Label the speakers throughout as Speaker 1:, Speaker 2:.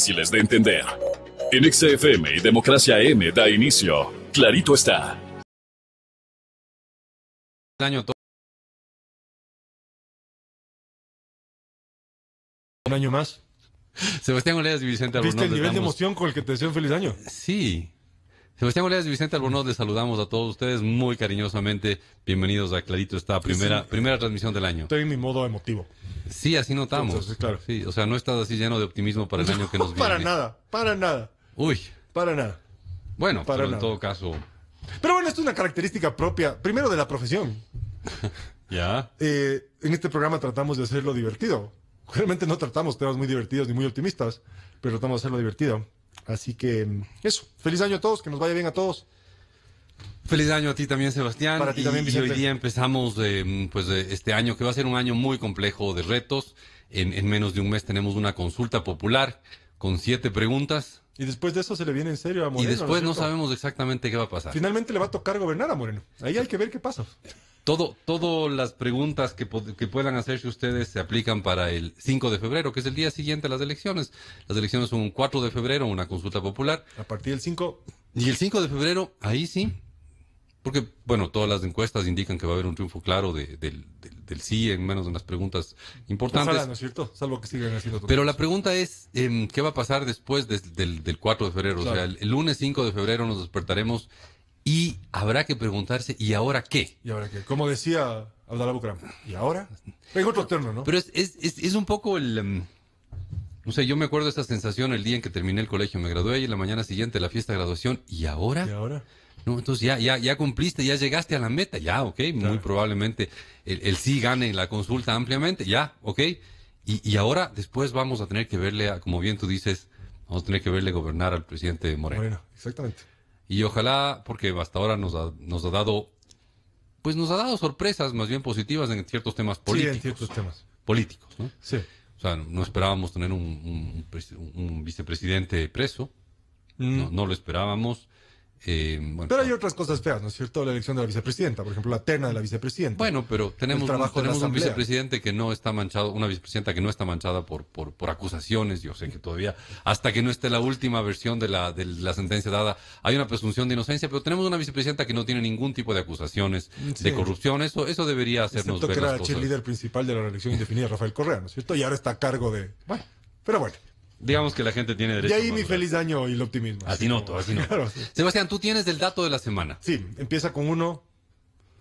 Speaker 1: difíciles de entender. En XFM y Democracia M da inicio Clarito está.
Speaker 2: Un año más.
Speaker 3: Sebastián Oleas y Vicente Albornoz.
Speaker 2: ¿Viste el nivel de emoción con el que te deseo un feliz año?
Speaker 3: Sí. Sebastián Oleas y Vicente Albornoz, les saludamos a todos ustedes muy cariñosamente. Bienvenidos a Clarito está, primera transmisión del año.
Speaker 2: Estoy en mi modo emotivo.
Speaker 3: Sí, así notamos.
Speaker 2: Entonces, claro.
Speaker 3: Sí, o sea, no estás así lleno de optimismo para el año que nos viene.
Speaker 2: Para nada.
Speaker 3: Uy.
Speaker 2: Para nada.
Speaker 3: Bueno,
Speaker 2: Para
Speaker 3: pero
Speaker 2: nada.
Speaker 3: en todo caso...
Speaker 2: Pero bueno, esto es una característica propia, primero de la profesión.
Speaker 3: ¿Ya?
Speaker 2: En este programa tratamos de hacerlo divertido. Realmente no tratamos temas muy divertidos ni muy optimistas, pero tratamos de hacerlo divertido. Así que eso, feliz año a todos, que nos vaya bien a todos.
Speaker 3: Feliz año a ti también, Sebastián.
Speaker 2: Para ti también,
Speaker 3: y
Speaker 2: Vicente.
Speaker 3: hoy día empezamos este año, que va a ser un año muy complejo de retos. En menos de un mes tenemos una consulta popular con 7 preguntas.
Speaker 2: Y después de eso se le viene en serio a Moreno.
Speaker 3: Y después
Speaker 2: ¿no
Speaker 3: no
Speaker 2: es cierto?
Speaker 3: sabemos exactamente qué va a pasar.
Speaker 2: Finalmente le va a tocar gobernar a Moreno. Ahí hay que ver qué pasa.
Speaker 3: Todas las preguntas que puedan hacerse ustedes se aplican para el 5 de febrero, que es el día siguiente a las elecciones. Las elecciones son un 4 de febrero, una consulta popular.
Speaker 2: A partir del 5...
Speaker 3: Y el 5 de febrero, ahí sí. Porque, bueno, todas las encuestas indican que va a haber un triunfo claro del sí en menos de unas preguntas importantes.
Speaker 2: Ojalá, ¿no es cierto? Salvo que sigan haciendo todo.
Speaker 3: Pero la pregunta es, ¿qué va a pasar después del 4 de febrero?
Speaker 2: Claro.
Speaker 3: O sea, el lunes 5 de febrero nos despertaremos y habrá que preguntarse, ¿y ahora qué?
Speaker 2: ¿Y ahora qué? Como decía Abdalá Bucaram. ¿Y ahora? En otro terno, ¿no?
Speaker 3: Pero es un poco no sé, yo me acuerdo de esa sensación el día en que terminé el colegio. Me gradué y en la mañana siguiente la fiesta de graduación. ¿Y ahora?
Speaker 2: ¿Y ahora?
Speaker 3: No, entonces ya cumpliste, ya llegaste a la meta. Ya, ok.
Speaker 2: Claro.
Speaker 3: Muy probablemente el sí gane en la consulta ampliamente. Ya, ok. Y ahora, después vamos a tener que verle, como bien tú dices, vamos a tener que verle gobernar al presidente Moreno.
Speaker 2: Moreno, exactamente.
Speaker 3: Y ojalá, porque hasta ahora nos ha dado sorpresas más bien positivas en ciertos temas políticos.
Speaker 2: Sí, en ciertos temas.
Speaker 3: Políticos, ¿no?
Speaker 2: Sí.
Speaker 3: O sea, no esperábamos tener un vicepresidente preso. No lo esperábamos. Bueno,
Speaker 2: Pero hay otras cosas feas, ¿no es cierto? La elección de la vicepresidenta, por ejemplo, la terna de la vicepresidenta.
Speaker 3: bueno, pero tenemos
Speaker 2: trabajo de la
Speaker 3: un
Speaker 2: Asamblea.
Speaker 3: vicepresidente que no está manchado, una vicepresidenta que no está manchada por acusaciones. Yo sé que todavía, hasta que no esté la última versión de la sentencia dada, hay una presunción de inocencia, pero tenemos una vicepresidenta que no tiene ningún tipo de acusaciones
Speaker 2: Sí.
Speaker 3: de corrupción. Eso debería hacernos
Speaker 2: Excepto
Speaker 3: ver
Speaker 2: que era
Speaker 3: las
Speaker 2: el
Speaker 3: cosas.
Speaker 2: cheerleader principal de la reelección indefinida, Rafael Correa, ¿no es cierto? Y ahora está a cargo de... Bueno, pero bueno.
Speaker 3: Digamos que la gente tiene
Speaker 2: De
Speaker 3: derecho
Speaker 2: ahí
Speaker 3: a
Speaker 2: mi
Speaker 3: madurar.
Speaker 2: feliz año y el optimismo.
Speaker 3: Así noto.
Speaker 2: Claro, sí.
Speaker 3: Sebastián, tú tienes el dato de la semana.
Speaker 2: Sí, empieza con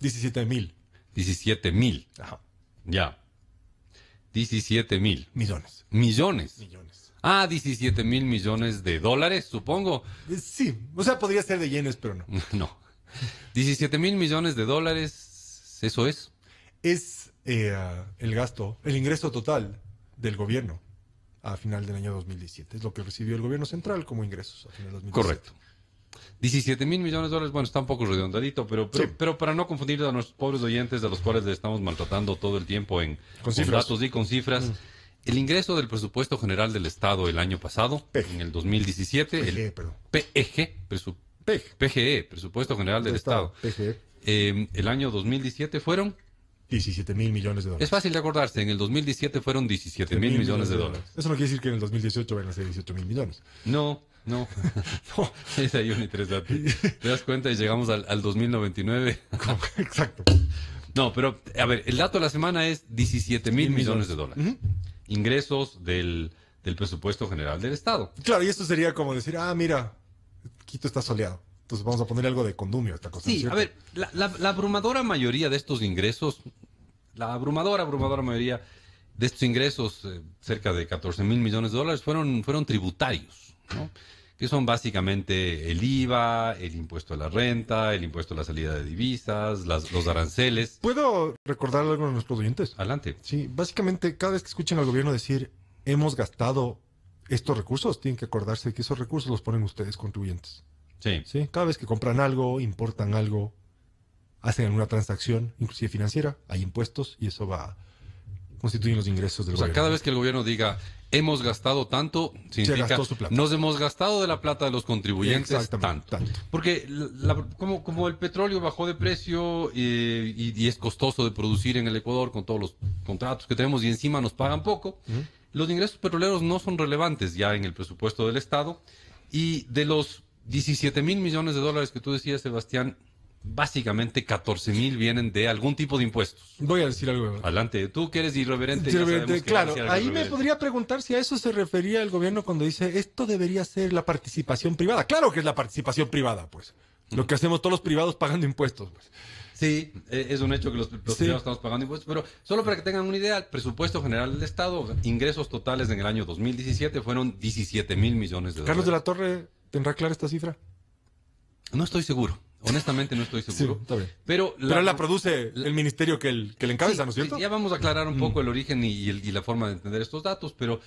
Speaker 2: 17,000.
Speaker 3: 17,000.
Speaker 2: Ajá.
Speaker 3: Ya. 17,000
Speaker 2: Millones.
Speaker 3: millones.
Speaker 2: 17,000
Speaker 3: millones de dólares, supongo.
Speaker 2: Sí, o sea, podría ser de yenes, pero no.
Speaker 3: No. 17,000 millones de dólares, ¿eso es?
Speaker 2: Es el gasto, el ingreso total del gobierno a final del año 2017. Es lo que recibió el gobierno central como ingresos a final del 2017.
Speaker 3: Correcto. 17,000 millones de dólares, bueno, está un poco redondadito, pero para no confundir a nuestros pobres oyentes, a los cuales le estamos maltratando todo el tiempo con
Speaker 2: cifras.
Speaker 3: datos y con cifras, el ingreso del presupuesto general del Estado el año pasado, en el 2017,
Speaker 2: PGE,
Speaker 3: el
Speaker 2: perdón.
Speaker 3: PGE, Presupuesto General del Estado,
Speaker 2: PGE.
Speaker 3: el año 2017 fueron...
Speaker 2: 17,000 millones de dólares.
Speaker 3: Es fácil de acordarse, en el 2017 fueron 17,000 millones de dólares.
Speaker 2: Eso no quiere decir que en el 2018 van a ser 18,000 millones.
Speaker 3: No.
Speaker 2: No.
Speaker 3: Es ahí un interesante. Te das cuenta y llegamos al 2099.
Speaker 2: Exacto.
Speaker 3: No, pero, a ver, el dato de la semana es 17,000 millones de dólares. Ingresos del presupuesto general del Estado.
Speaker 2: Claro, y esto sería como decir, mira, Quito está soleado. Entonces vamos a poner algo de condumio a esta cosa. ¿no es
Speaker 3: Sí,
Speaker 2: cierto?
Speaker 3: a ver, la abrumadora mayoría de estos ingresos, abrumadora mayoría de estos ingresos, cerca de 14,000 millones de dólares, fueron tributarios, ¿no? Que son básicamente el IVA, el impuesto a la renta, el impuesto a la salida de divisas, los aranceles.
Speaker 2: ¿Puedo recordar algo a nuestros oyentes?
Speaker 3: Adelante.
Speaker 2: Sí, básicamente cada vez que escuchen al gobierno decir, hemos gastado estos recursos, tienen que acordarse de que esos recursos los ponen ustedes, contribuyentes.
Speaker 3: Sí.
Speaker 2: ¿Sí? Cada vez que compran algo, importan algo, hacen alguna transacción, inclusive financiera, hay impuestos y eso va constituyen los ingresos del
Speaker 3: O sea,
Speaker 2: gobierno.
Speaker 3: cada vez que el gobierno diga hemos gastado tanto, significa
Speaker 2: gastó su plata.
Speaker 3: nos hemos gastado de la plata de los contribuyentes
Speaker 2: Exactamente,
Speaker 3: tanto. Porque como el petróleo bajó de precio y es costoso de producir en el Ecuador con todos los contratos que tenemos y encima nos pagan poco, Los ingresos petroleros no son relevantes ya en el presupuesto del Estado. Y de los 17.000 millones de dólares que tú decías, Sebastián, básicamente 14.000 vienen de algún tipo de impuestos.
Speaker 2: Voy a decir algo.
Speaker 3: Adelante, tú que eres irreverente.
Speaker 2: Sí,
Speaker 3: ya sabemos que
Speaker 2: claro,
Speaker 3: vas a decir algo
Speaker 2: ahí me
Speaker 3: irreverente.
Speaker 2: podría preguntar si a eso se refería el gobierno cuando dice esto debería ser la participación privada. Claro que es la participación privada, pues. Lo que hacemos todos los privados pagando impuestos, pues.
Speaker 3: Sí, es un hecho que los
Speaker 2: Sí.
Speaker 3: privados estamos pagando impuestos, pero solo para que tengan una idea, el presupuesto general del Estado, ingresos totales en el año 2017 fueron 17.000 millones de dólares.
Speaker 2: Carlos de la Torre, ¿tendrá clara esta cifra?
Speaker 3: No estoy seguro, honestamente no estoy seguro.
Speaker 2: Sí, está bien.
Speaker 3: Pero
Speaker 2: Pero la produce el ministerio que le encabeza,
Speaker 3: Sí,
Speaker 2: ¿no es cierto?
Speaker 3: ya vamos a aclarar un poco el origen y la forma de entender estos datos, pero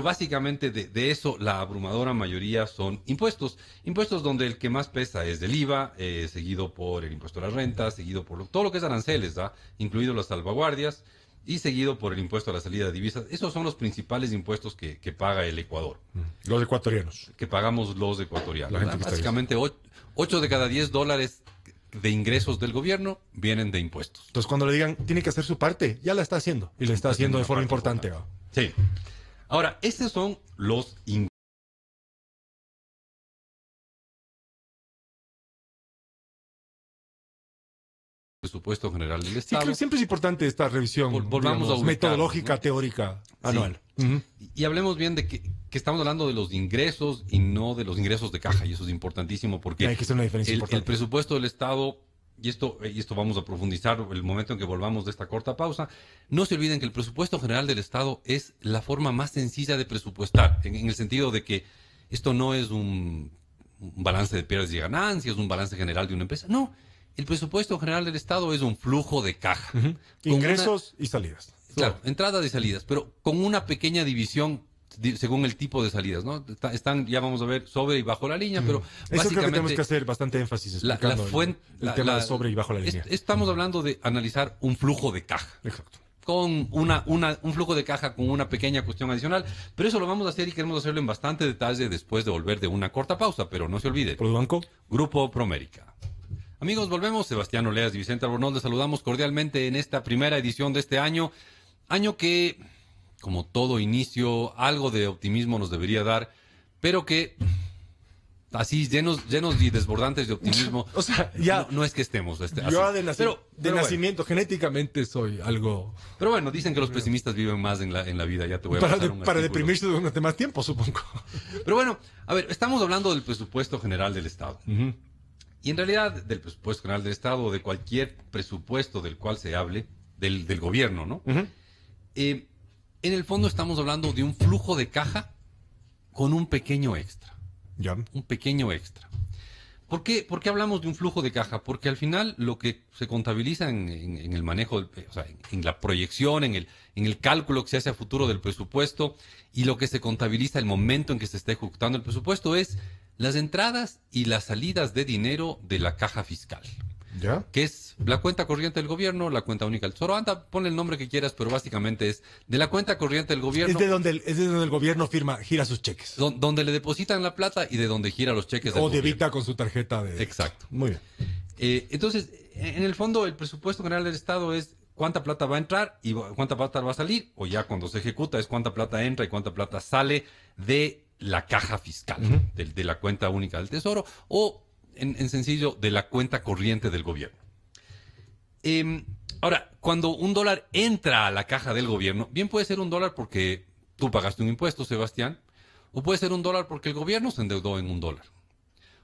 Speaker 3: básicamente de eso la abrumadora mayoría son impuestos. Impuestos donde el que más pesa es del IVA, seguido por el impuesto a la renta, seguido por todo lo que es aranceles, ¿da? Incluido las salvaguardias, y seguido por el impuesto a la salida de divisas. Esos son los principales impuestos que paga el Ecuador,
Speaker 2: Los ecuatorianos.
Speaker 3: que pagamos los ecuatorianos.
Speaker 2: La gente
Speaker 3: ¿verdad?
Speaker 2: que está
Speaker 3: Básicamente 8 de cada 10 dólares de ingresos del gobierno vienen de impuestos.
Speaker 2: Entonces, cuando le digan, tiene que hacer su parte, ya la está haciendo. Y la está haciendo de forma importante. ¿Va?
Speaker 3: Sí. Ahora, estos son los ingresos. Presupuesto general del
Speaker 2: Sí,
Speaker 3: Estado.
Speaker 2: creo que siempre es importante esta revisión
Speaker 3: Volvamos
Speaker 2: digamos,
Speaker 3: a ubicarnos,
Speaker 2: metodológica,
Speaker 3: ¿no?
Speaker 2: teórica, anual. Ujú.
Speaker 3: Y hablemos bien de que estamos hablando de los ingresos y no de los ingresos de caja. Y eso es importantísimo porque
Speaker 2: Hay que hacer una diferencia
Speaker 3: el
Speaker 2: importante.
Speaker 3: presupuesto del Estado, y esto vamos a profundizar el momento en que volvamos de esta corta pausa, no se olviden que el presupuesto general del Estado es la forma más sencilla de presupuestar, en el sentido de que esto no es un balance de pérdidas y ganancias, un balance general de una empresa. No, el presupuesto general del Estado es un flujo de caja.
Speaker 2: Ujú.
Speaker 3: Con
Speaker 2: Ingresos y salidas.
Speaker 3: Claro, entradas y salidas, pero con una pequeña división según el tipo de salidas, ¿no? Están, ya vamos a ver, sobre y bajo la línea, pero
Speaker 2: Eso creo que tenemos
Speaker 3: básicamente
Speaker 2: que hacer bastante énfasis
Speaker 3: la
Speaker 2: explicando el tema de sobre y bajo la línea.
Speaker 3: estamos hablando de analizar un flujo de caja,
Speaker 2: Exacto.
Speaker 3: con un flujo de caja con una pequeña cuestión adicional, pero eso lo vamos a hacer y queremos hacerlo en bastante detalle después de volver de una corta pausa, pero no se olvide,
Speaker 2: Produbanco.
Speaker 3: Grupo Promérica. Amigos, volvemos. Sebastián Oleas y Vicente Albornoz, les saludamos cordialmente en esta primera edición de este año. Año que, como todo inicio, algo de optimismo nos debería dar, pero que, así, llenos y desbordantes de optimismo,
Speaker 2: O sea, ya.
Speaker 3: no es que estemos. Así.
Speaker 2: Yo de,
Speaker 3: Pero bueno.
Speaker 2: nacimiento, genéticamente soy algo.
Speaker 3: Pero bueno, dicen que los pesimistas viven más en la vida. Ya te voy a pasar un
Speaker 2: Para
Speaker 3: artículo.
Speaker 2: deprimirse durante más tiempo, supongo.
Speaker 3: Pero bueno, a ver, estamos hablando del presupuesto general del Estado. Y en realidad, del presupuesto general del Estado o de cualquier presupuesto del cual se hable, del gobierno, ¿no? En el fondo estamos hablando de un flujo de caja con un pequeño extra.
Speaker 2: Ya.
Speaker 3: Un pequeño extra. ¿Por qué hablamos de un flujo de caja? Porque al final lo que se contabiliza en el manejo, o sea, en la proyección, en el cálculo que se hace a futuro del presupuesto y lo que se contabiliza el momento en que se está ejecutando el presupuesto es las entradas y las salidas de dinero de la caja fiscal,
Speaker 2: Ya.
Speaker 3: que es la cuenta corriente del gobierno, la cuenta única del tesoro. Anda, ponle el nombre que quieras, pero básicamente es de la cuenta corriente del gobierno,
Speaker 2: Es de donde el gobierno gira sus cheques.
Speaker 3: donde le depositan la plata y de donde gira los cheques del
Speaker 2: O
Speaker 3: gobierno.
Speaker 2: debita con su tarjeta de.
Speaker 3: Exacto.
Speaker 2: Muy bien.
Speaker 3: Entonces, en el fondo, el presupuesto general del Estado es cuánta plata va a entrar y cuánta plata va a salir, o ya cuando se ejecuta es cuánta plata entra y cuánta plata sale de la caja fiscal, de la cuenta única del Tesoro, o en sencillo, de la cuenta corriente del gobierno. Ahora, cuando un dólar entra a la caja del gobierno, bien puede ser un dólar porque tú pagaste un impuesto, Sebastián, o puede ser un dólar porque el gobierno se endeudó en un dólar.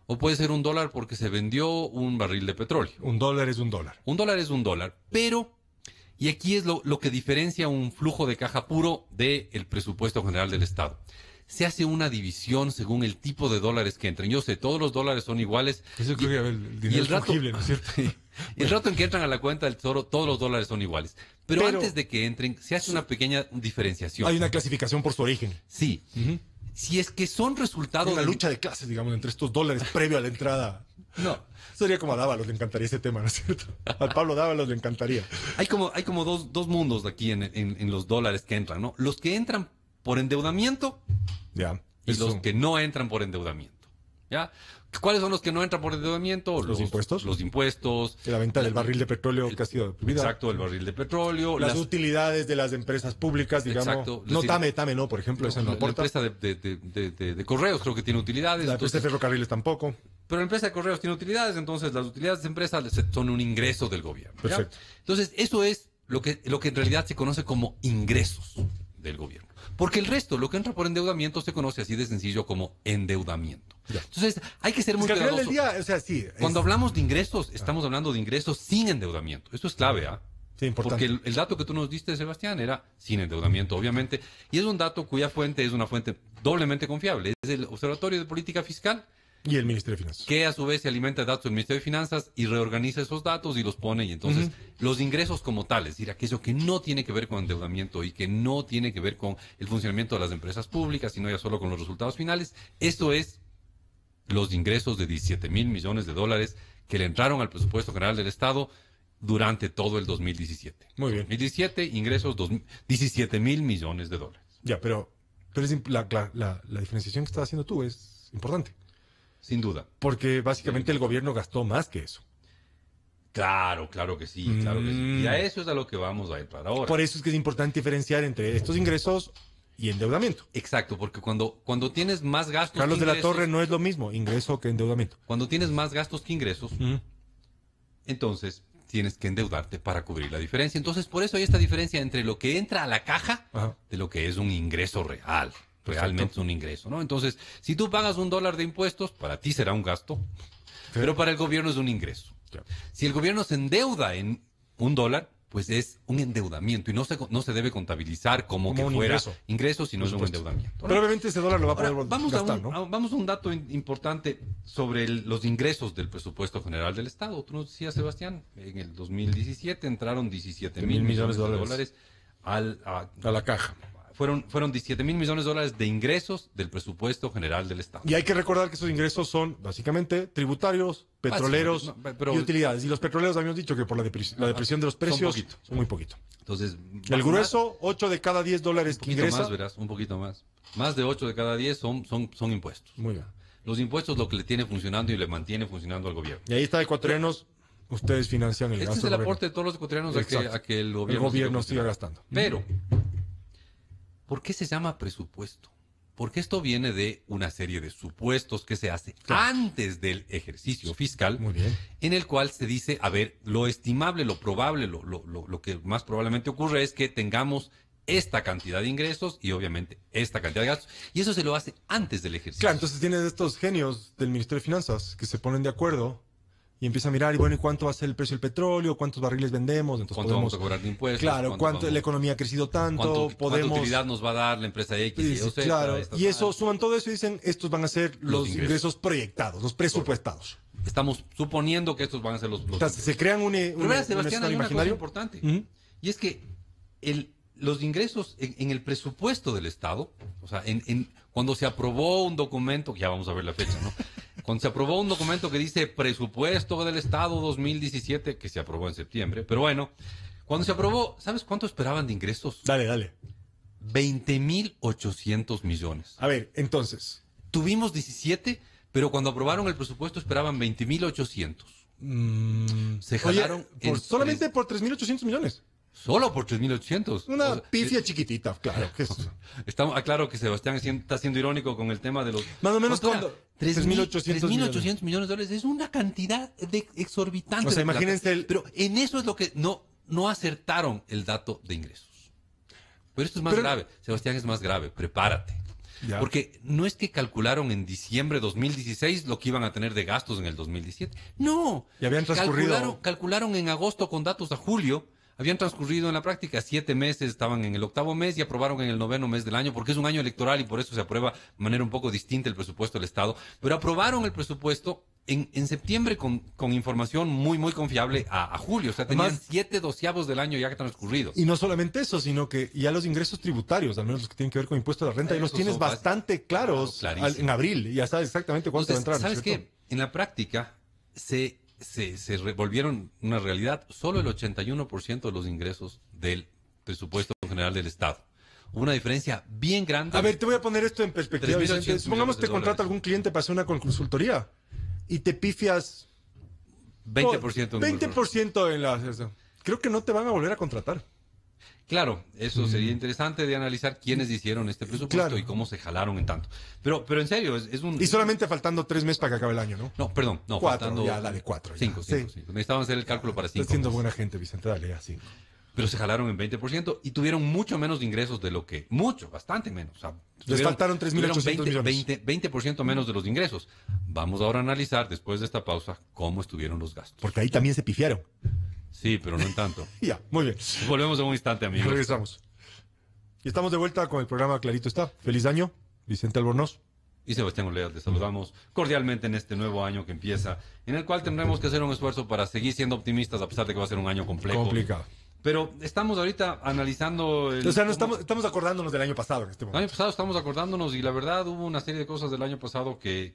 Speaker 3: O puede ser un dólar porque se vendió un barril de petróleo.
Speaker 2: Un dólar es un dólar.
Speaker 3: Un dólar es un dólar, pero, y aquí es lo que diferencia un flujo de caja puro del presupuesto general del Estado. Se hace una división según el tipo de dólares que entran. Yo sé, todos los dólares son iguales.
Speaker 2: Eso creo que el dinero es fungible, ¿no es cierto?
Speaker 3: Y el rato en que entran a la cuenta del Tesoro, todos los dólares son iguales. Pero antes de que entren, se hace una pequeña diferenciación.
Speaker 2: Hay una clasificación por su origen.
Speaker 3: Sí. Si es que son resultado
Speaker 2: Hay una
Speaker 3: de
Speaker 2: lucha de clases, digamos, entre estos dólares previo a la entrada.
Speaker 3: No.
Speaker 2: Sería como a Dávalos, le encantaría ese tema, ¿no es cierto? Al Pablo Dávalos le encantaría.
Speaker 3: Hay como dos mundos aquí en los dólares que entran, ¿no? Los que entran por endeudamiento
Speaker 2: Ya.
Speaker 3: y
Speaker 2: Eso.
Speaker 3: los que no entran por endeudamiento. ¿Ya? ¿Cuáles son los que no entran por endeudamiento?
Speaker 2: Los impuestos.
Speaker 3: Los impuestos.
Speaker 2: La venta del barril de petróleo que ha sido prohibida.
Speaker 3: Exacto, el barril de petróleo.
Speaker 2: Las utilidades de las empresas públicas, digamos.
Speaker 3: Exacto.
Speaker 2: No, Tame, no, por ejemplo, esa no
Speaker 3: La
Speaker 2: aporta.
Speaker 3: empresa de correos creo que tiene utilidades.
Speaker 2: La empresa de ferrocarriles tampoco.
Speaker 3: Pero la empresa de correos tiene utilidades, entonces las utilidades de empresas son un ingreso del gobierno. ¿ya?
Speaker 2: Perfecto.
Speaker 3: Entonces, eso es lo que en realidad se conoce como ingresos del gobierno. Porque el resto, lo que entra por endeudamiento, se conoce así de sencillo como endeudamiento.
Speaker 2: Ya.
Speaker 3: Entonces, hay que ser muy
Speaker 2: Es que al final
Speaker 3: cuidadoso.
Speaker 2: del día, o sea, sí.
Speaker 3: Cuando hablamos de ingresos, estamos hablando de ingresos sin endeudamiento. Esto es clave, ¿ah?
Speaker 2: Sí, importante.
Speaker 3: Porque el dato que tú nos diste, Sebastián, era sin endeudamiento, obviamente. Y es un dato cuya fuente es una fuente doblemente confiable. Es el Observatorio de Política Fiscal,
Speaker 2: Y el Ministerio de Finanzas.
Speaker 3: que a su vez se alimenta de datos del Ministerio de Finanzas y reorganiza esos datos y los pone. Y entonces los ingresos como tales, es decir, aquello que no tiene que ver con endeudamiento y que no tiene que ver con el funcionamiento de las empresas públicas, sino ya solo con los resultados finales, esto es los ingresos de 17,000 millones de dólares que le entraron al presupuesto general del Estado durante todo el 2017.
Speaker 2: Muy bien.
Speaker 3: 2017, ingresos 17,000 millones de dólares.
Speaker 2: Ya, pero la diferenciación que estás haciendo tú es importante.
Speaker 3: Sin duda.
Speaker 2: Porque básicamente el gobierno gastó más que eso.
Speaker 3: Claro que sí, claro que sí. Y a eso es a lo que vamos a entrar ahora.
Speaker 2: Por eso es que es importante diferenciar entre estos ingresos y endeudamiento.
Speaker 3: Exacto, porque cuando tienes más gastos
Speaker 2: Carlos
Speaker 3: que
Speaker 2: de la
Speaker 3: ingresos,
Speaker 2: Torre no es lo mismo, ingreso que endeudamiento.
Speaker 3: cuando tienes más gastos que ingresos, entonces tienes que endeudarte para cubrir la diferencia. Entonces, por eso hay esta diferencia entre lo que entra a la caja
Speaker 2: Ajá.
Speaker 3: de lo que es un ingreso real. Realmente es un ingreso, ¿no? Entonces, si tú pagas $1 de impuestos, para ti será un gasto, pero para el gobierno es un ingreso.
Speaker 2: Ya.
Speaker 3: Si el gobierno se endeuda en $1, pues es un endeudamiento y no se debe contabilizar como que
Speaker 2: un
Speaker 3: fuera
Speaker 2: ingreso.
Speaker 3: sino es un
Speaker 2: supuesto.
Speaker 3: endeudamiento, ¿no?
Speaker 2: Pero obviamente ese dólar lo va a
Speaker 3: Ahora,
Speaker 2: poder
Speaker 3: vamos
Speaker 2: gastar, ¿no?
Speaker 3: vamos a un dato importante sobre los ingresos del presupuesto general del Estado. Tú nos decías, Sebastián, en el 2017 entraron 17,000 millones de dólares
Speaker 2: a la caja.
Speaker 3: fueron 17,000 millones de dólares de ingresos del presupuesto general del Estado.
Speaker 2: Y hay que recordar que esos ingresos son básicamente tributarios, petroleros
Speaker 3: Básicamente, no, pero-
Speaker 2: y utilidades. Y los petroleros habíamos dicho que por la depresión de los precios
Speaker 3: poquito.
Speaker 2: son muy poquito.
Speaker 3: Entonces,
Speaker 2: El grueso, 8 de cada 10 dólares que
Speaker 3: poquito
Speaker 2: ingresa.
Speaker 3: más, verás, un poquito más. Más de 8 de cada 10 son impuestos.
Speaker 2: Muy bien.
Speaker 3: Los impuestos lo que le tiene funcionando y le mantiene funcionando al gobierno.
Speaker 2: Y ahí está, ecuatorianos, ustedes financian el
Speaker 3: Este
Speaker 2: gasto
Speaker 3: es el
Speaker 2: del gobierno.
Speaker 3: aporte de todos los ecuatorianos
Speaker 2: Exacto.
Speaker 3: a que el
Speaker 2: El
Speaker 3: gobierno,
Speaker 2: gobierno siga
Speaker 3: funcionando.
Speaker 2: gastando.
Speaker 3: Pero, ¿por qué se llama presupuesto? Porque esto viene de una serie de supuestos que se hace antes del ejercicio fiscal,
Speaker 2: Muy bien.
Speaker 3: en el cual se dice, a ver, lo estimable, lo probable, lo que más probablemente ocurre es que tengamos esta cantidad de ingresos y obviamente esta cantidad de gastos. Y eso se lo hace antes del ejercicio.
Speaker 2: Claro, entonces tienes estos genios del Ministerio de Finanzas que se ponen de acuerdo y empiezan a mirar, y bueno, ¿y cuánto va a ser el precio del petróleo? ¿Cuántos barriles vendemos? Entonces
Speaker 3: ¿Cuánto vamos a cobrar de impuestos?
Speaker 2: Claro, la economía ha crecido tanto,
Speaker 3: ¿Cuánta
Speaker 2: podemos...
Speaker 3: utilidad nos va a dar la empresa X y Z?
Speaker 2: Claro,
Speaker 3: esta
Speaker 2: y eso
Speaker 3: tal?
Speaker 2: suman todo eso y dicen, estos van a ser los ingresos proyectados, los presupuestados.
Speaker 3: Estamos suponiendo que estos van a ser los
Speaker 2: Entonces, se crean un
Speaker 3: Pero verás, Sebastián, hay
Speaker 2: escenario
Speaker 3: una cosa
Speaker 2: imaginario.
Speaker 3: importante.
Speaker 2: Ujú.
Speaker 3: Y es que los ingresos en el presupuesto del Estado, o sea, cuando se aprobó un documento, que ya vamos a ver la fecha, ¿no? Cuando se aprobó un documento que dice presupuesto del Estado 2017, que se aprobó en septiembre, pero bueno, cuando se aprobó, ¿sabes cuánto esperaban de ingresos?
Speaker 2: Dale.
Speaker 3: 20,800 millones.
Speaker 2: A ver, entonces,
Speaker 3: Tuvimos 17, pero cuando aprobaron el presupuesto esperaban 20,800. Se jalaron en
Speaker 2: solamente por 3.800 millones.
Speaker 3: Solo por 3,800.
Speaker 2: Una
Speaker 3: O sea,
Speaker 2: pifia chiquitita, claro. Que es,
Speaker 3: claro que Sebastián está siendo irónico con el tema de los...
Speaker 2: más o menos
Speaker 3: ¿Cuánto era?
Speaker 2: cuando
Speaker 3: 3,800 millones de dólares. Es una cantidad exorbitante.
Speaker 2: O sea,
Speaker 3: de plata.
Speaker 2: imagínense
Speaker 3: Pero en eso es lo que no acertaron el dato de ingresos. Pero esto es más grave. Sebastián, es más grave. Prepárate.
Speaker 2: Ya.
Speaker 3: Porque no es que calcularon en diciembre de 2016 lo que iban a tener de gastos en el 2017. No.
Speaker 2: Y habían transcurrido...
Speaker 3: Calcularon en agosto con datos a julio. Habían transcurrido en la práctica 7 meses, estaban en el 8º mes y aprobaron en el 9º mes del año, porque es un año electoral y por eso se aprueba de manera un poco distinta el presupuesto del Estado. Pero aprobaron el presupuesto en septiembre con información muy, muy confiable a julio. O sea, tenían
Speaker 2: Además,
Speaker 3: 7/12 del año ya transcurridos.
Speaker 2: Y no solamente eso, sino que ya los ingresos tributarios, al menos los que tienen que ver con impuestos a la renta, ya los
Speaker 3: Esos
Speaker 2: tienes
Speaker 3: son
Speaker 2: bastante claros
Speaker 3: claro, clarísimo.
Speaker 2: en abril. Y ya sabes exactamente cuánto
Speaker 3: Entonces,
Speaker 2: va a entrar. ¿no
Speaker 3: ¿sabes
Speaker 2: es cierto?
Speaker 3: qué? En la práctica se volvieron una realidad solo el 81% de los ingresos del presupuesto general del Estado. Hubo una diferencia bien grande.
Speaker 2: A ver, te voy a poner esto en perspectiva,
Speaker 3: 3.800
Speaker 2: Vicente. Supongamos que te
Speaker 3: millones de
Speaker 2: contrata
Speaker 3: dólares.
Speaker 2: algún cliente para hacer una consultoría y te pifias
Speaker 3: 20% en un error.
Speaker 2: 20% en la... eso. Creo que no te van a volver a contratar.
Speaker 3: Claro, eso sería interesante de analizar quiénes hicieron este presupuesto
Speaker 2: Claro.
Speaker 3: y cómo se jalaron en tanto. Pero en serio, es un...
Speaker 2: Y solamente faltando 3 meses para que acabe el año, ¿no?
Speaker 3: No, perdón, no,
Speaker 2: 4,
Speaker 3: faltando...
Speaker 2: ya, dale, 4.
Speaker 3: 5.
Speaker 2: Sí.
Speaker 3: Necesitaban hacer el cálculo para 5.
Speaker 2: Estás siendo buena gente, Vicente, dale, ya 5.
Speaker 3: Pero se jalaron en 20% y tuvieron mucho menos de ingresos de lo que... Mucho, bastante menos. O sea,
Speaker 2: faltaron 3.800 millones.
Speaker 3: 20% menos de los ingresos. Vamos ahora a analizar, después de esta pausa, cómo estuvieron los gastos.
Speaker 2: Porque ahí también se pifiaron.
Speaker 3: Sí, pero no en tanto.
Speaker 2: Ya, muy bien.
Speaker 3: Volvemos en un instante, amigos.
Speaker 2: Regresamos. Y estamos de vuelta con el programa Clarito Está. Feliz año, Vicente Albornoz.
Speaker 3: Y Sebastián Olea, les saludamos cordialmente en este nuevo año que empieza, en el cual tendremos que hacer un esfuerzo para seguir siendo optimistas a pesar de que va a ser un año complejo.
Speaker 2: Complicado.
Speaker 3: Pero estamos ahorita analizando...
Speaker 2: O sea, no estamos acordándonos del año pasado en este
Speaker 3: El
Speaker 2: momento.
Speaker 3: año pasado estamos acordándonos y la verdad hubo una serie de cosas del año pasado que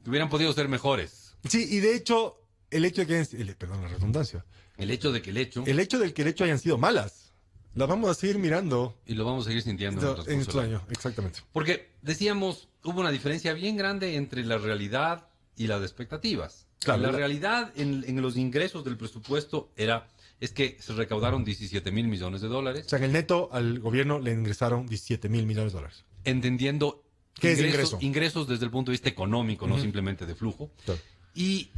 Speaker 3: hubieran podido ser mejores.
Speaker 2: Sí, y de hecho, el hecho de que... Perdón la redundancia.
Speaker 3: El hecho de que el hecho,
Speaker 2: El hecho del que el hecho hayan sido malas. Las vamos a seguir mirando
Speaker 3: y lo vamos a seguir sintiendo en el
Speaker 2: en
Speaker 3: transcurso
Speaker 2: este
Speaker 3: del año.
Speaker 2: año. Exactamente.
Speaker 3: Porque decíamos, hubo una diferencia bien grande entre la realidad y las expectativas.
Speaker 2: Claro,
Speaker 3: La realidad en los ingresos del presupuesto es que se recaudaron 17 mil millones de dólares,
Speaker 2: O sea, en el neto al gobierno le ingresaron 17 mil millones de dólares.
Speaker 3: entendiendo
Speaker 2: ¿Qué es ingreso?
Speaker 3: ingresos desde el punto de vista económico, no simplemente de flujo.
Speaker 2: Claro.
Speaker 3: Y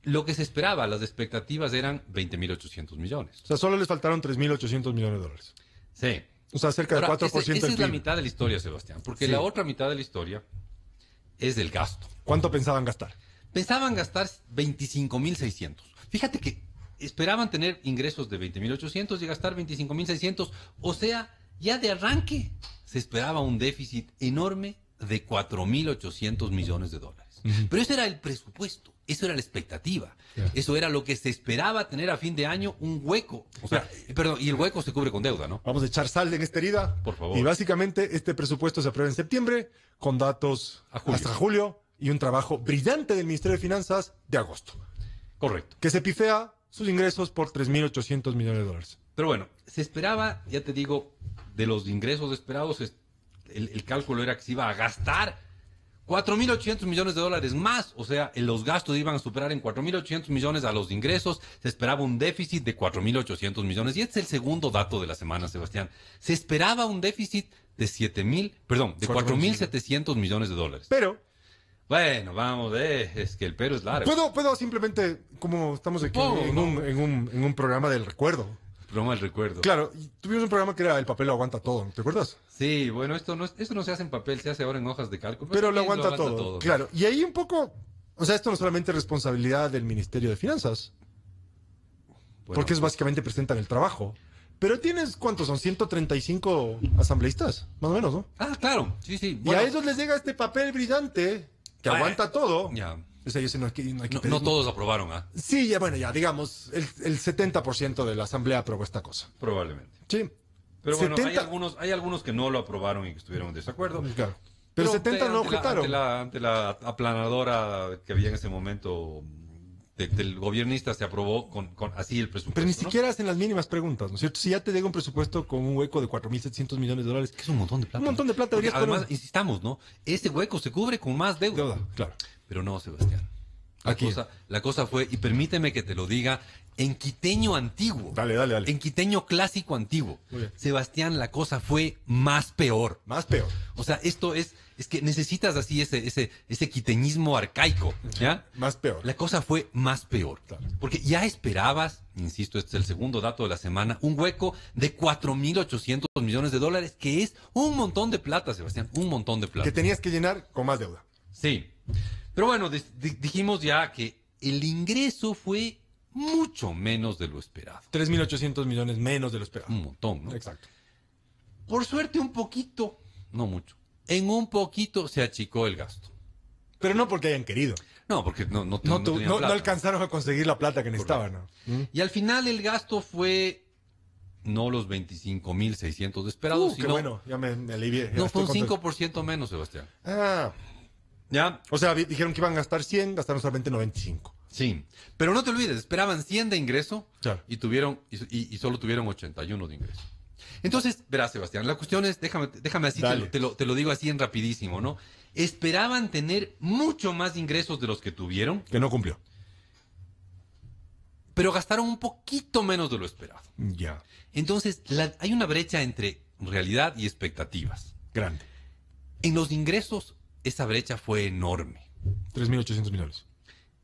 Speaker 3: lo que se esperaba, las expectativas eran 20.800 millones.
Speaker 2: O sea, solo les faltaron 3.800 millones de dólares.
Speaker 3: Sí.
Speaker 2: O sea, cerca
Speaker 3: Ahora,
Speaker 2: del 4%
Speaker 3: esa
Speaker 2: del
Speaker 3: es la
Speaker 2: PIB.
Speaker 3: mitad de la historia, Sebastián, porque
Speaker 2: Sí.
Speaker 3: la otra mitad de la historia es del gasto.
Speaker 2: ¿Cuánto pensaban gastar?
Speaker 3: Pensaban gastar 25.600. Fíjate que esperaban tener ingresos de 20.800 y gastar 25.600. O sea, ya de arranque se esperaba un déficit enorme de 4.800 millones de dólares. Pero eso era el presupuesto, eso era la expectativa.
Speaker 2: Ya.
Speaker 3: Eso era lo que se esperaba tener a fin de año, un hueco. O sea, perdón, y el hueco se cubre con deuda, ¿no?
Speaker 2: Vamos a echar sal en esta herida.
Speaker 3: Por favor.
Speaker 2: Y básicamente este presupuesto se aprueba en septiembre con datos
Speaker 3: A julio.
Speaker 2: hasta julio y un trabajo brillante del Ministerio de Finanzas de agosto,
Speaker 3: Correcto.
Speaker 2: que se pifea sus ingresos por 3.800 millones de dólares.
Speaker 3: Pero bueno, se esperaba, ya te digo, de los ingresos esperados, el cálculo era que se iba a gastar 4.800 millones de dólares más. O sea, los gastos iban a superar en 4.800 millones a los ingresos. Se esperaba un déficit de 4.800 millones. Y este es el segundo dato de la semana, Sebastián. Se esperaba un déficit de 4.700 millones de dólares.
Speaker 2: Pero,
Speaker 3: Bueno, vamos, es que el pero es largo.
Speaker 2: ¿puedo simplemente, como estamos aquí
Speaker 3: No,
Speaker 2: en,
Speaker 3: no.
Speaker 2: en un programa del recuerdo?
Speaker 3: Broma el recuerdo.
Speaker 2: Claro, y tuvimos un programa que era El papel lo aguanta todo, ¿te acuerdas?
Speaker 3: Sí, bueno, esto no se hace en papel, se hace ahora en hojas de cálculo.
Speaker 2: Pero lo
Speaker 3: también
Speaker 2: aguanta todo. Claro, y ahí un poco, o sea, esto no solamente es responsabilidad del Ministerio de Finanzas,
Speaker 3: Bueno,
Speaker 2: porque es básicamente presentan el trabajo. Pero tienes, ¿cuántos son? 135 asambleístas, más o menos, ¿no?
Speaker 3: Ah, claro, sí, sí.
Speaker 2: Y
Speaker 3: Bueno,
Speaker 2: a ellos les llega este papel brillante que aguanta todo.
Speaker 3: ya.
Speaker 2: O sea, yo sé, no hay que
Speaker 3: No,
Speaker 2: pedir-
Speaker 3: no todos aprobaron, ¿ah?
Speaker 2: Sí, ya, bueno, ya, digamos, el 70% de la asamblea aprobó esta cosa.
Speaker 3: Probablemente.
Speaker 2: Sí.
Speaker 3: Pero bueno,
Speaker 2: 70
Speaker 3: hay algunos que no lo aprobaron y que estuvieron en desacuerdo.
Speaker 2: Claro. Pero 70 no objetaron.
Speaker 3: Ante la aplanadora que había en ese momento del gobernista, se aprobó con así el presupuesto.
Speaker 2: Pero ni
Speaker 3: ¿no?
Speaker 2: siquiera hacen las mínimas preguntas, ¿no es cierto? Si ya te llega un presupuesto con un hueco de 4.700 millones de dólares,
Speaker 3: Que es un montón de plata.
Speaker 2: un montón de plata
Speaker 3: Porque
Speaker 2: deberías
Speaker 3: además,
Speaker 2: poner-
Speaker 3: insistamos, ¿no? Ese hueco se cubre con más deuda.
Speaker 2: deuda, claro.
Speaker 3: Pero no, Sebastián.
Speaker 2: Aquí.
Speaker 3: La cosa fue, y permíteme que te lo diga, en quiteño antiguo.
Speaker 2: Dale, dale, dale.
Speaker 3: En quiteño clásico antiguo.
Speaker 2: Muy bien.
Speaker 3: Sebastián, la cosa fue más peor.
Speaker 2: Más peor.
Speaker 3: O sea, esto es que necesitas así ese quiteñismo arcaico, ¿ya?
Speaker 2: Más peor.
Speaker 3: La cosa fue más peor.
Speaker 2: Claro.
Speaker 3: Porque ya esperabas, insisto, este es el segundo dato de la semana, un hueco de 4.800 millones de dólares, que es un montón de plata, Sebastián, un montón de plata.
Speaker 2: Que tenías que llenar con más deuda.
Speaker 3: Sí. Pero bueno, dijimos ya que el ingreso fue mucho menos de lo esperado.
Speaker 2: 3.800 millones menos de lo esperado.
Speaker 3: Un montón, ¿no?
Speaker 2: Exacto.
Speaker 3: Por suerte un poquito, no mucho. En un poquito se achicó el gasto.
Speaker 2: Pero no porque hayan querido.
Speaker 3: No, porque no
Speaker 2: No,
Speaker 3: tenían
Speaker 2: no
Speaker 3: plata.
Speaker 2: alcanzaron a conseguir la plata que necesitaban, ¿no?
Speaker 3: Y al final el gasto fue no los 25.600 esperados,
Speaker 2: Qué
Speaker 3: sino
Speaker 2: bueno, ya me alivié. ya
Speaker 3: no
Speaker 2: estoy
Speaker 3: fue un
Speaker 2: contento.
Speaker 3: 5% menos, Sebastián.
Speaker 2: Ah,
Speaker 3: ¿Ya?
Speaker 2: o sea, dijeron que iban a gastar 100, gastaron solamente 95.
Speaker 3: Sí. Pero no te olvides, esperaban 100 de ingreso
Speaker 2: Claro.
Speaker 3: y solo tuvieron 81 de ingreso. Entonces, verás, Sebastián, la cuestión es, déjame así,
Speaker 2: Dale.
Speaker 3: te lo digo así en rapidísimo, ¿no? Esperaban tener mucho más ingresos de los que tuvieron,
Speaker 2: Que no cumplió.
Speaker 3: pero gastaron un poquito menos de lo esperado.
Speaker 2: Ya.
Speaker 3: Entonces, hay una brecha entre realidad y expectativas.
Speaker 2: Grande.
Speaker 3: En los ingresos, esa brecha fue enorme.
Speaker 2: 3.800 millones.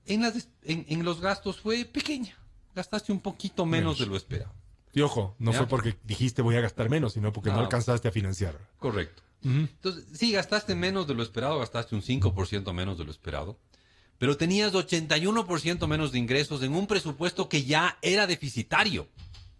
Speaker 3: En los gastos fue pequeña. Gastaste un poquito menos de lo esperado.
Speaker 2: Y ojo, no
Speaker 3: ¿Ya?
Speaker 2: fue porque dijiste voy a gastar menos, sino porque no
Speaker 3: No.
Speaker 2: alcanzaste a financiar.
Speaker 3: Correcto. Entonces, sí, gastaste menos de lo esperado, gastaste un 5% menos de lo esperado, pero tenías 81% menos de ingresos en un presupuesto que ya era deficitario.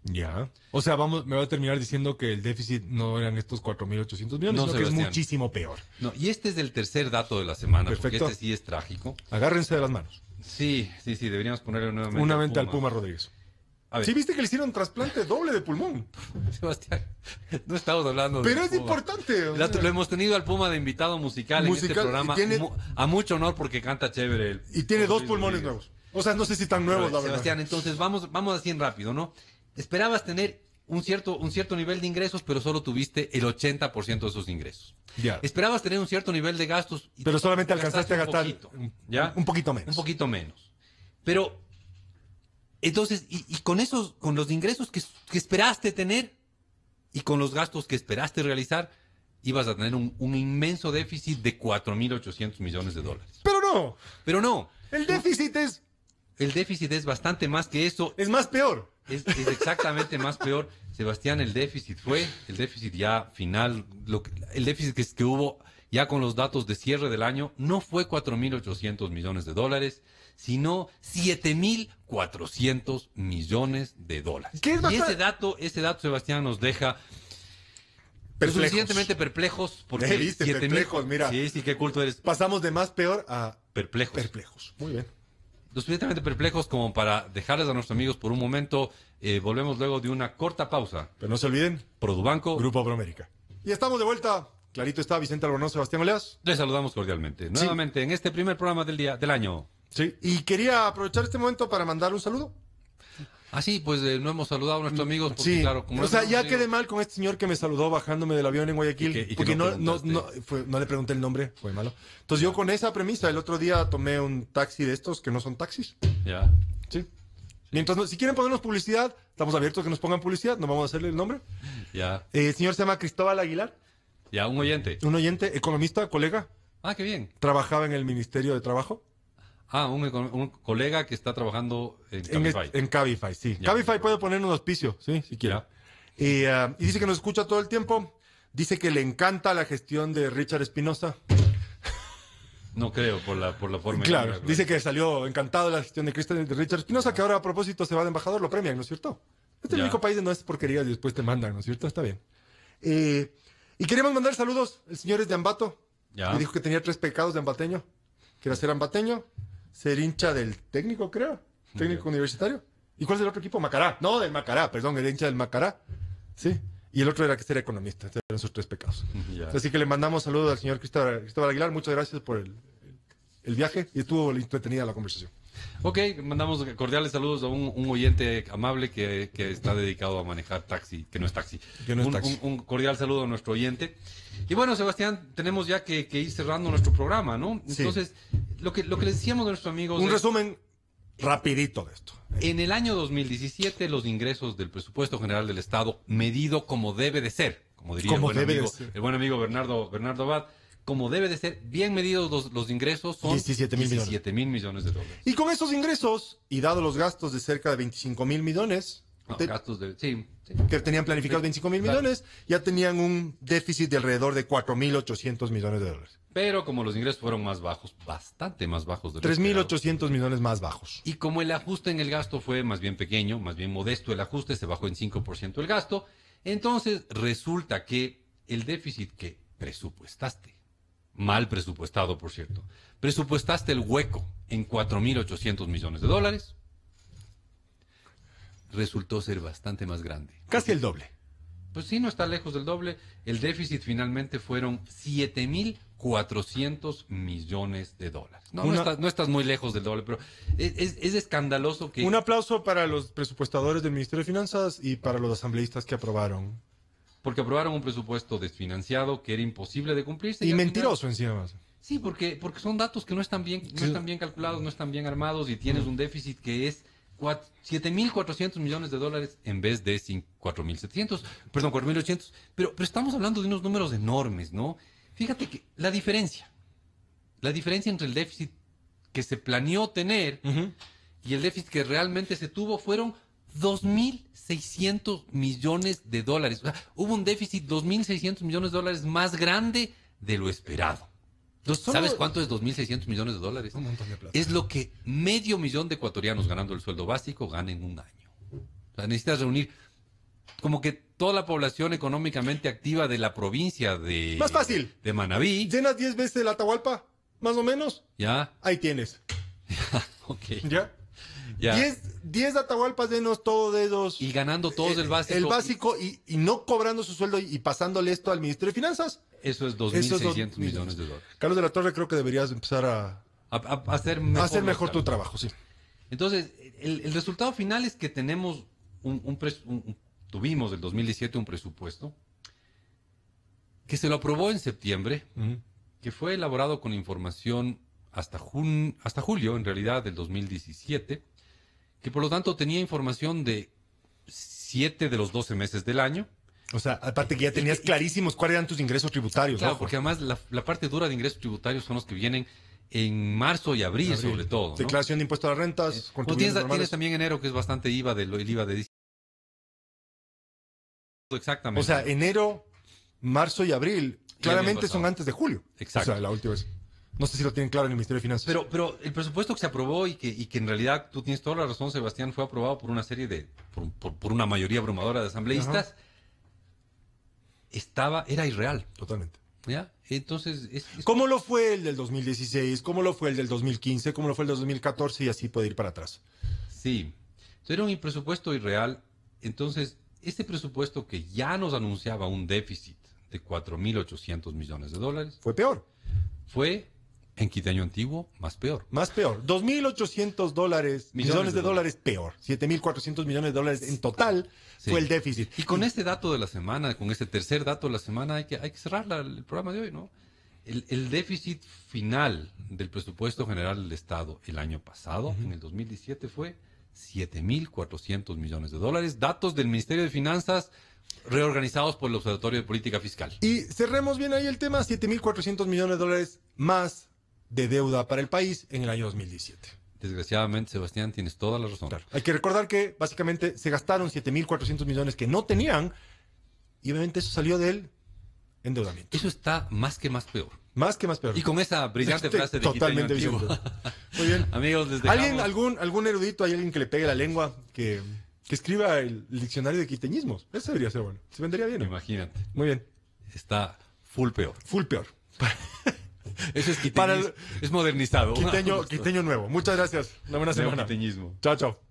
Speaker 2: Ya. O sea, me va a terminar diciendo que el déficit no eran estos 4.800 millones,
Speaker 3: No,
Speaker 2: sino que es
Speaker 3: Sebastián.
Speaker 2: muchísimo peor.
Speaker 3: No, y este es el tercer dato de la semana,
Speaker 2: Perfecto.
Speaker 3: porque este sí es trágico.
Speaker 2: Agárrense de las manos.
Speaker 3: Sí, deberíamos ponerle nuevamente
Speaker 2: Una mente al Puma Rodríguez.
Speaker 3: A ver,
Speaker 2: Sí, viste que le hicieron trasplante doble de pulmón.
Speaker 3: Sebastián, no estamos hablando
Speaker 2: Pero
Speaker 3: de
Speaker 2: es
Speaker 3: Puma.
Speaker 2: importante.
Speaker 3: Lo hemos tenido al Puma de invitado musical en este
Speaker 2: Musical,
Speaker 3: programa,
Speaker 2: y tiene-
Speaker 3: a mucho honor porque canta chévere.
Speaker 2: Y tiene 2
Speaker 3: Luis
Speaker 2: pulmones
Speaker 3: Rodríguez.
Speaker 2: nuevos. O sea, no sé si tan nuevos, la verdad.
Speaker 3: Sebastián, entonces vamos así en rápido, ¿no? Esperabas tener un cierto nivel de ingresos, pero solo tuviste el 80% de esos ingresos.
Speaker 2: Ya.
Speaker 3: Esperabas tener un cierto nivel de gastos.
Speaker 2: Pero solamente alcanzaste a gastar
Speaker 3: ¿ya?
Speaker 2: un poquito menos.
Speaker 3: Un poquito menos. Pero, entonces, y con los ingresos que esperaste tener y con los gastos que esperaste realizar, ibas a tener un inmenso déficit de 4.800 millones de dólares.
Speaker 2: Pero no.
Speaker 3: Pero no,
Speaker 2: El déficit
Speaker 3: el déficit es bastante más que eso.
Speaker 2: es más peor.
Speaker 3: Es exactamente más peor. Sebastián, el déficit ya final, el déficit que hubo ya con los datos de cierre del año no fue 4.800 millones de dólares, sino 7.400 millones de dólares.
Speaker 2: ¿Qué es
Speaker 3: Y
Speaker 2: bastante-
Speaker 3: ese dato, Sebastián, nos deja lo
Speaker 2: Perplejos.
Speaker 3: suficientemente perplejos porque
Speaker 2: ¿Viste?
Speaker 3: 7.000
Speaker 2: Perplejos, mira.
Speaker 3: Sí, qué culto eres.
Speaker 2: Pasamos de más peor a
Speaker 3: Perplejos.
Speaker 2: perplejos. Muy bien.
Speaker 3: Lo suficientemente perplejos como para dejarles a nuestros amigos por un momento. Volvemos luego de una corta pausa.
Speaker 2: Pero no se olviden,
Speaker 3: Produbanco.
Speaker 2: Grupo Promérica. Y estamos de vuelta. Clarito está Vicente Albornoz, Sebastián Oleas.
Speaker 3: Les saludamos cordialmente. Nuevamente en este primer programa del año.
Speaker 2: Sí. Y quería aprovechar este momento para mandar un saludo.
Speaker 3: Así, pues no hemos saludado a nuestros amigos. Porque,
Speaker 2: Sí.
Speaker 3: claro, como
Speaker 2: O sea,
Speaker 3: no
Speaker 2: ya
Speaker 3: hemos
Speaker 2: quedé
Speaker 3: tenido-
Speaker 2: mal con este señor que me saludó bajándome del avión en Guayaquil.
Speaker 3: Y que
Speaker 2: porque
Speaker 3: no
Speaker 2: no
Speaker 3: preguntaste.
Speaker 2: le pregunté el nombre, fue malo. Entonces yo con esa premisa, el otro día tomé un taxi de estos que no son taxis.
Speaker 3: Ya.
Speaker 2: Sí. Mientras, si quieren ponernos publicidad, estamos abiertos a que nos pongan publicidad, no vamos a hacerle el nombre.
Speaker 3: Ya.
Speaker 2: El señor se llama Cristóbal Aguilar,
Speaker 3: Ya, un oyente.
Speaker 2: un oyente, economista, colega,
Speaker 3: Ah, qué bien.
Speaker 2: trabajaba en el Ministerio de Trabajo.
Speaker 3: Ah, un colega que está trabajando en Cabify.
Speaker 2: En Cabify, sí.
Speaker 3: Ya.
Speaker 2: Cabify puede ponernos auspicio, sí, si quiere. Y dice que nos escucha todo el tiempo. Dice que le encanta la gestión de Richard Espinosa.
Speaker 3: No creo, por la forma.
Speaker 2: Claro,
Speaker 3: en
Speaker 2: dice que salió encantado de la gestión de Richard Espinosa, que ahora a propósito se va de embajador, lo premian, ¿no es cierto? Este es el
Speaker 3: Ya.
Speaker 2: único país donde no es porquerías y después te mandan, ¿no es cierto? Está bien. Y queríamos mandar saludos. El señor es de Ambato.
Speaker 3: Ya.
Speaker 2: Me dijo que tenía 3 pecados de ambateño. Que era ser ambateño, ser hincha del técnico, creo. Técnico
Speaker 3: Ya.
Speaker 2: universitario. ¿Y cuál es el otro equipo? Macará. No, del Macará, perdón, el hincha del Macará. Sí. Y el otro era que ser economista. Estos eran sus 3 pecados.
Speaker 3: Ya.
Speaker 2: Así que le mandamos saludos al señor Cristóbal Aguilar. Muchas gracias por el viaje y estuvo entretenida la conversación.
Speaker 3: Ok, mandamos cordiales saludos a un oyente amable que está dedicado a manejar taxi, que no es taxi.
Speaker 2: Que no es taxi.
Speaker 3: Un cordial saludo a nuestro oyente. Y bueno, Sebastián, tenemos ya que ir cerrando nuestro programa, ¿no?
Speaker 2: Sí.
Speaker 3: Entonces, lo que les decíamos a nuestros amigos
Speaker 2: Un
Speaker 3: es,
Speaker 2: resumen rapidito de esto.
Speaker 3: en el año 2017 los ingresos del presupuesto general del Estado, medido como debe de ser, como diría
Speaker 2: Como debe de ser.
Speaker 3: el buen amigo Bernardo Abad, como debe de ser, bien medidos los ingresos, son
Speaker 2: 17.000 millones.
Speaker 3: 17.000 millones de dólares.
Speaker 2: Y con esos ingresos, y dado los gastos de cerca de 25.000 millones,
Speaker 3: No,
Speaker 2: te-
Speaker 3: gastos de... Sí, sí.
Speaker 2: que tenían planificados 25.000
Speaker 3: Claro.
Speaker 2: millones, ya tenían un déficit de alrededor de 4.800 millones de dólares.
Speaker 3: Pero como los ingresos fueron más bajos, bastante más bajos de lo esperado,
Speaker 2: 3.800 millones más bajos.
Speaker 3: y como el ajuste en el gasto fue más bien pequeño, más bien modesto el ajuste, se bajó en 5% el gasto, entonces resulta que el déficit que presupuestaste, mal presupuestado por cierto, presupuestaste el hueco en 4.800 millones de dólares, resultó ser bastante más grande.
Speaker 2: Casi el doble.
Speaker 3: Pues sí, no está lejos del doble. El déficit finalmente fueron 7.400 millones de dólares. No estás muy lejos del doble, pero es escandaloso que...
Speaker 2: Un aplauso para los presupuestadores del Ministerio de Finanzas y para los asambleístas que aprobaron
Speaker 3: porque aprobaron un presupuesto desfinanciado que era imposible de cumplirse.
Speaker 2: Y
Speaker 3: al
Speaker 2: mentiroso encima más.
Speaker 3: Sí, porque son datos que no están bien, no están bien calculados, no están bien armados y tienes un déficit que es 7.400 millones de dólares en vez de 4.700, perdón, 4.800. Pero estamos hablando de unos números enormes, ¿no? Fíjate que la diferencia entre el déficit que se planeó tener y el déficit que realmente se tuvo fueron 2.600 millones de dólares. O sea, hubo un déficit 2.600 millones de dólares más grande de lo esperado. Entonces, ¿sabes cuánto es 2.600 millones de dólares?
Speaker 2: Un montón de plata.
Speaker 3: Es lo que 500.000 de ecuatorianos ganando el sueldo básico ganan en un año. O sea, necesitas reunir como que toda la población económicamente activa de la provincia de...
Speaker 2: Más fácil.
Speaker 3: De Manabí.
Speaker 2: Llenas 10 veces el Atahualpa, más o menos.
Speaker 3: Ya.
Speaker 2: Ahí tienes.
Speaker 3: Ok.
Speaker 2: ¿Ya?
Speaker 3: Ya.
Speaker 2: 10 Atahualpas llenos, todos de esos.
Speaker 3: Y ganando todos el básico.
Speaker 2: El básico y no cobrando su sueldo y pasándole esto al Ministerio de Finanzas.
Speaker 3: Eso es 2.600 millones de dólares.
Speaker 2: Carlos de la Torre, creo que deberías empezar a
Speaker 3: hacer
Speaker 2: mejor tu trabajo, sí.
Speaker 3: Entonces, el resultado final es que tenemos tuvimos del 2017 un presupuesto que se lo aprobó en septiembre, que fue elaborado con información hasta julio, en realidad, del 2017, que por lo tanto tenía información de 7 de los 12 meses del año.
Speaker 2: O sea, aparte que ya tenías clarísimos cuáles eran tus ingresos tributarios.
Speaker 3: Claro,
Speaker 2: ojo.
Speaker 3: porque además la parte dura de ingresos tributarios son los que vienen en marzo y abril. Sobre todo, ¿no?
Speaker 2: Declaración de impuesto a las rentas.
Speaker 3: Tienes también enero, que es bastante IVA, el IVA de diciembre. Exactamente.
Speaker 2: O sea, enero, marzo y abril, claramente son antes de julio.
Speaker 3: Exacto.
Speaker 2: O sea, la última vez. No sé si lo tienen claro en el Ministerio de Finanzas.
Speaker 3: Pero el presupuesto que se aprobó y que en realidad tú tienes toda la razón, Sebastián, fue aprobado por una serie por una mayoría abrumadora de asambleístas. Era irreal.
Speaker 2: Totalmente.
Speaker 3: ¿Ya? Entonces...
Speaker 2: ¿Cómo lo fue el del 2016? ¿Cómo lo fue el del 2015? ¿Cómo lo fue el del 2014? Y así puede ir para atrás.
Speaker 3: Sí. Entonces, era un presupuesto irreal. Entonces, este presupuesto que ya nos anunciaba un déficit de 4.800 millones de dólares...
Speaker 2: Fue peor.
Speaker 3: Fue, en Quiteño Antiguo, más peor.
Speaker 2: Más peor. 2.800 millones de dólares peor. 7.400 millones de dólares en total fue el déficit.
Speaker 3: Y con este dato de la semana, con este tercer dato de la semana, hay que cerrar el programa de hoy, ¿no? El déficit final del presupuesto general del Estado el año pasado, en el 2017, fue 7.400 millones de dólares. Datos del Ministerio de Finanzas reorganizados por el Observatorio de Política Fiscal.
Speaker 2: Y cerremos bien ahí el tema, 7.400 millones de dólares más de deuda para el país en el año 2017.
Speaker 3: Desgraciadamente, Sebastián, tienes toda la razón.
Speaker 2: Claro. Hay que recordar que básicamente se gastaron 7.400 millones que no tenían y obviamente eso salió del endeudamiento.
Speaker 3: Eso está más peor.
Speaker 2: Más que más peor.
Speaker 3: Y con esa brillante frase de
Speaker 2: totalmente
Speaker 3: Quiteño Antiguo.
Speaker 2: Muy bien.
Speaker 3: Amigos, les dejamos...
Speaker 2: ¿Algún erudito, hay alguien que le pegue la lengua, que escriba el diccionario de quiteñismos? Eso debería ser bueno. Se vendería bien, ¿no?
Speaker 3: Imagínate.
Speaker 2: Muy bien.
Speaker 3: Está full peor.
Speaker 2: Full peor.
Speaker 3: Eso es quiteñismo. Es modernizado.
Speaker 2: Quiteño nuevo. Muchas gracias. Una buena semana.
Speaker 3: Quiteñismo.
Speaker 2: Chao, chao.